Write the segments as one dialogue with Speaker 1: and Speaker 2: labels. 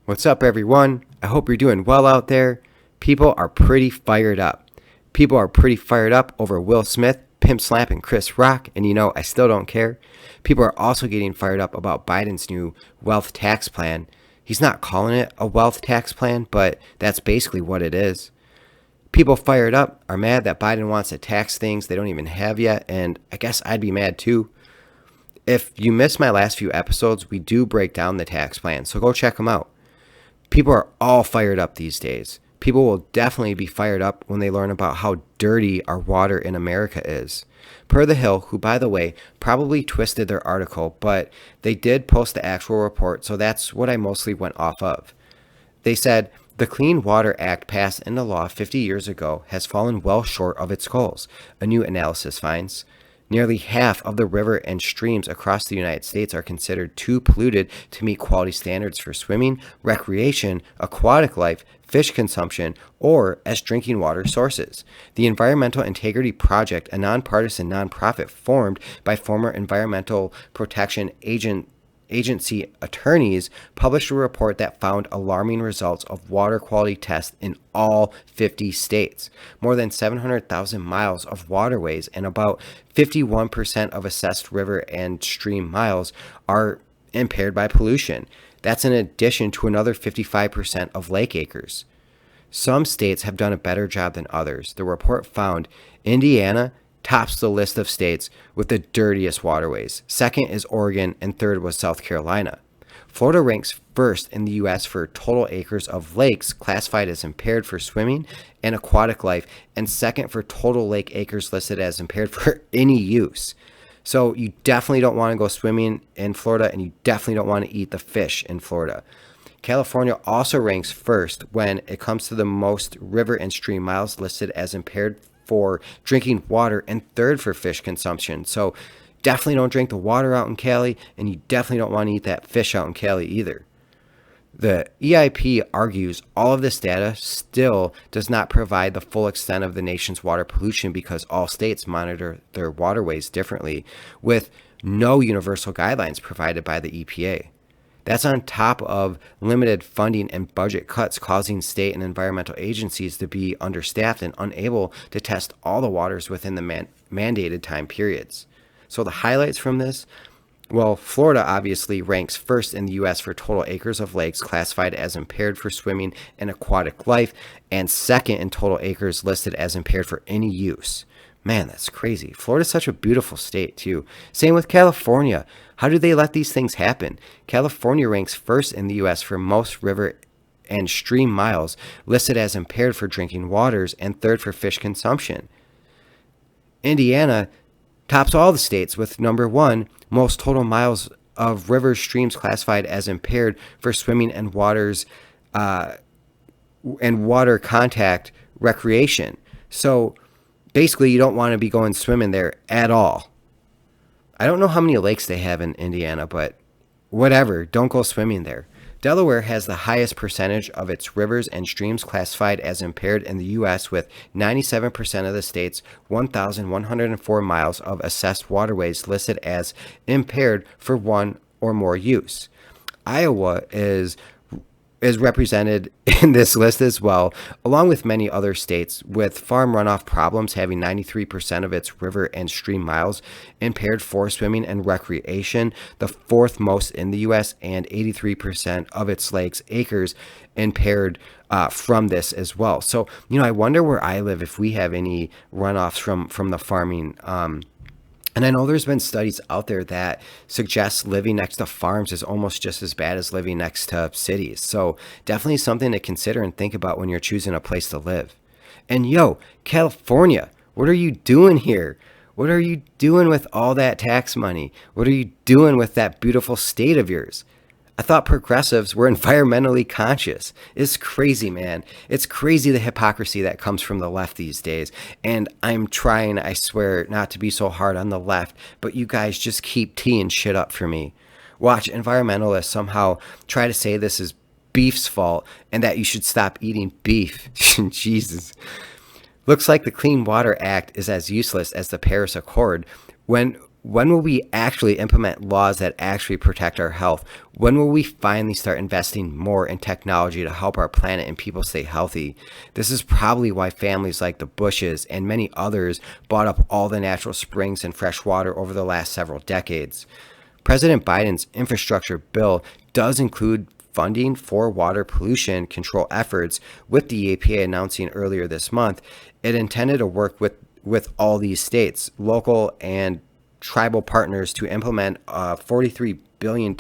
Speaker 1: What's up, everyone? I hope you're doing well out there. People are pretty fired up. People are pretty fired up over Will Smith, Pimp slapping Chris Rock, and I still don't care. People are also getting fired up about Biden's new wealth tax plan. He's not calling it a wealth tax plan, but that's basically what it is. People fired up are mad that Biden wants to tax things they don't even have yet, and I guess I'd be mad too. If you missed my last few episodes, we do break down the tax plan, so go check them out. People are all fired up these days. People will definitely be fired up when they learn about how dirty our water in America is. Per The Hill, who, by the way, probably twisted their article, but they did post the actual report, so that's what I mostly went off of. They said, the Clean Water Act passed into law 50 years ago has fallen well short of its goals, a new analysis finds. Nearly half of the river and streams across the United States are considered too polluted to meet quality standards for swimming, recreation, aquatic life, fish consumption, or as drinking water sources. The Environmental Integrity Project, a nonpartisan nonprofit formed by former Environmental Protection Agency attorneys, published a report that found alarming results of water quality tests in all 50 states. More than 700,000 miles of waterways and about 51% of assessed river and stream miles are impaired by pollution. That's in addition to another 55% of lake acres. Some states have done a better job than others. The report found Indiana tops the list of states with the dirtiest waterways. Second is Oregon, and third was South Carolina. Florida ranks first in the U.S. for total acres of lakes classified as impaired for swimming and aquatic life, and second for total lake acres listed as impaired for any use. So you definitely don't want to go swimming in Florida, and you definitely don't want to eat the fish in Florida. California also ranks first when it comes to the most river and stream miles listed as impaired for drinking water, and third for fish consumption. So definitely don't drink the water out in Cali, and you definitely don't want to eat that fish out in Cali either. The EIP argues all of this data still does not provide the full extent of the nation's water pollution because all states monitor their waterways differently, with no universal guidelines provided by the EPA. That's on top of limited funding and budget cuts causing state and environmental agencies to be understaffed and unable to test all the waters within the mandated time periods. So the highlights from this, well, Florida obviously ranks first in the U.S. for total acres of lakes classified as impaired for swimming and aquatic life, and second in total acres listed as impaired for any use. Man, that's crazy. Florida's such a beautiful state, too. Same with California. How do they let these things happen? California ranks first in the U.S. for most river and stream miles listed as impaired for drinking waters and third for fish consumption. Indiana tops all the states with number one, most total miles of rivers, streams classified as impaired for swimming and waters and water contact recreation. So basically, you don't want to be going swimming there at all. I don't know how many lakes they have in Indiana, but whatever, don't go swimming there. Delaware has the highest percentage of its rivers and streams classified as impaired in the U.S., with 97% of the state's 1,104 miles of assessed waterways listed as impaired for one or more use. Iowa is represented in this list as well, along with many other states, with farm runoff problems having 93% of its river and stream miles impaired for swimming and recreation, the fourth most in the U.S., and 83% of its lakes acres impaired from this as well. So, I wonder where I live if we have any runoffs from the farming. And I know there's been studies out there that suggest living next to farms is almost just as bad as living next to cities. So definitely something to consider and think about when you're choosing a place to live. And California, what are you doing here? What are you doing with all that tax money? What are you doing with that beautiful state of yours? I thought progressives were environmentally conscious. It's crazy, man. It's crazy the hypocrisy that comes from the left these days. And I'm trying, I swear, not to be so hard on the left, but you guys just keep teeing shit up for me. Watch environmentalists somehow try to say this is beef's fault and that you should stop eating beef. Jesus. Looks like the Clean Water Act is as useless as the Paris Accord when When will we actually implement laws that actually protect our health? When will we finally start investing more in technology to help our planet and people stay healthy? This is probably why families like the Bushes and many others bought up all the natural springs and fresh water over the last several decades. President Biden's infrastructure bill does include funding for water pollution control efforts, with the EPA announcing earlier this month it intended to work with all these states, local and tribal partners to implement $43 billion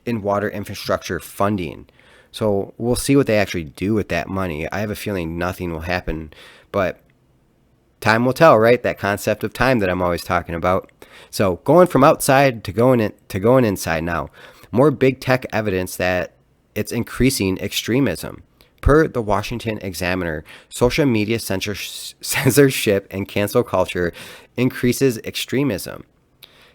Speaker 1: in water infrastructure funding. So we'll see what they actually do with that money. I have a feeling nothing will happen, but time will tell, right? That concept of time that I'm always talking about. So going from outside to going inside now. More big tech evidence that it's increasing extremism. Per the Washington Examiner, social media censorship and cancel culture increases extremism.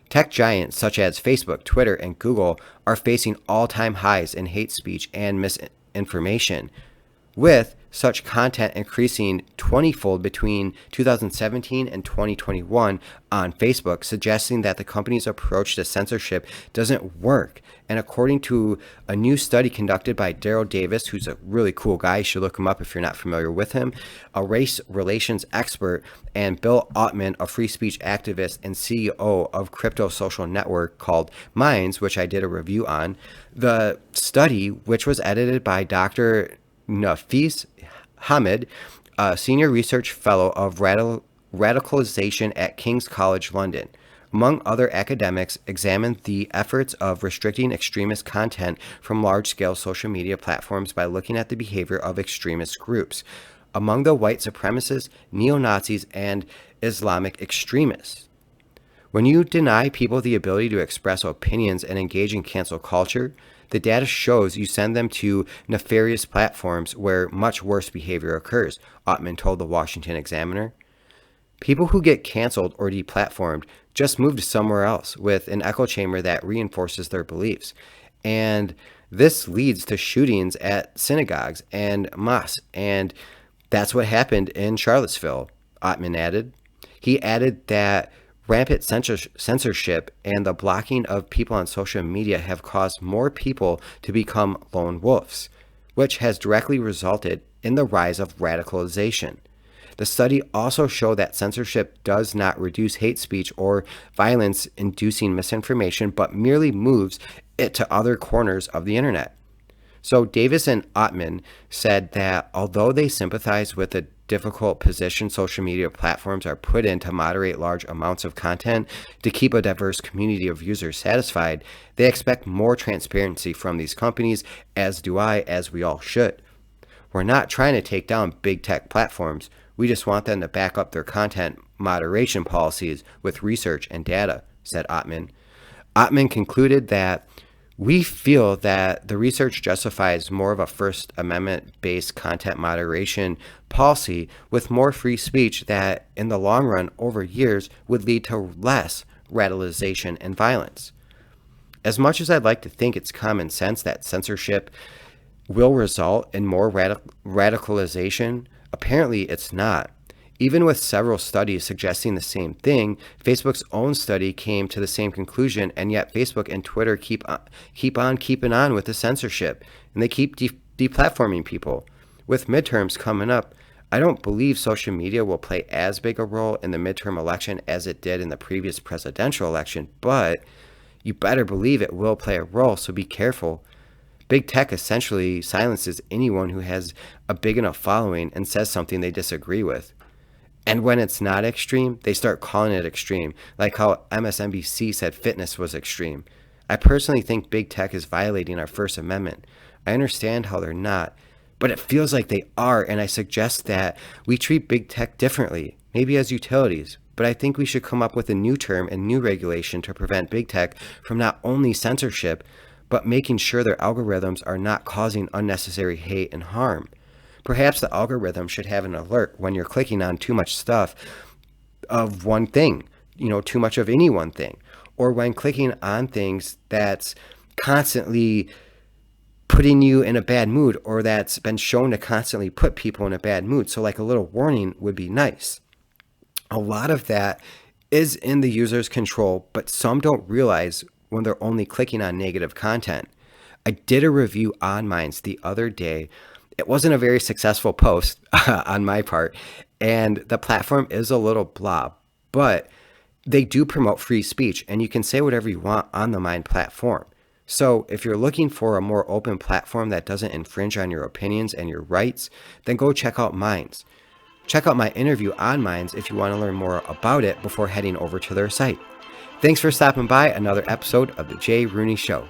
Speaker 1: Tech giants such as Facebook, Twitter, and Google are facing all-time highs in hate speech and misinformation, with such content increasing 20-fold between 2017 and 2021 on Facebook, suggesting that the company's approach to censorship doesn't work. And according to a new study conducted by Daryl Davis, who's a really cool guy, you should look him up if you're not familiar with him, a race relations expert, and Bill Ottman, a free speech activist and CEO of crypto social network called Minds, which I did a review on. The study, which was edited by Dr. Nafis Hamid, a senior research fellow of radicalization at King's College London, among other academics, examined the efforts of restricting extremist content from large-scale social media platforms by looking at the behavior of extremist groups among the white supremacists, neo-Nazis, and Islamic extremists. When you deny people the ability to express opinions and engage in cancel culture, the data shows you send them to nefarious platforms where much worse behavior occurs, Ottman told the Washington Examiner. People who get canceled or deplatformed just move to somewhere else with an echo chamber that reinforces their beliefs. And this leads to shootings at synagogues and mosques. And that's what happened in Charlottesville, Ottman added. He added that rampant censorship and the blocking of people on social media have caused more people to become lone wolves, which has directly resulted in the rise of radicalization. The study also showed that censorship does not reduce hate speech or violence-inducing misinformation, but merely moves it to other corners of the internet. So Davis and Ottman said that although they sympathize with the difficult position social media platforms are put in to moderate large amounts of content to keep a diverse community of users satisfied, they expect more transparency from these companies, as do I, as we all should. We're not trying to take down big tech platforms. We just want them to back up their content moderation policies with research and data, said Ottman. Ottman concluded that we feel that the research justifies more of a First Amendment-based content moderation policy with more free speech that, in the long run, over years, would lead to less radicalization and violence. As much as I'd like to think it's common sense that censorship will result in more radicalization, apparently it's not. Even with several studies suggesting the same thing, Facebook's own study came to the same conclusion, and yet Facebook and Twitter keep on keeping on with the censorship, and they keep deplatforming people. With midterms coming up, I don't believe social media will play as big a role in the midterm election as it did in the previous presidential election, but you better believe it will play a role, so be careful. Big tech essentially silences anyone who has a big enough following and says something they disagree with. And when it's not extreme, they start calling it extreme, like how MSNBC said fitness was extreme. I personally think big tech is violating our First Amendment. I understand how they're not, but it feels like they are, and I suggest that we treat big tech differently, maybe as utilities. But I think we should come up with a new term and new regulation to prevent big tech from not only censorship, but making sure their algorithms are not causing unnecessary hate and harm. Perhaps the algorithm should have an alert when you're clicking on too much stuff of one thing, too much of any one thing, or when clicking on things that's constantly putting you in a bad mood, or that's been shown to constantly put people in a bad mood. So like a little warning would be nice. A lot of that is in the user's control, but some don't realize when they're only clicking on negative content. I did a review on Minds the other day. It wasn't a very successful post on my part, and the platform is a little blah, but they do promote free speech, and you can say whatever you want on the Mind platform. So if you're looking for a more open platform that doesn't infringe on your opinions and your rights, then go check out Minds. Check out my interview on Minds if you want to learn more about it before heading over to their site. Thanks for stopping by another episode of The Jay Rooney Show.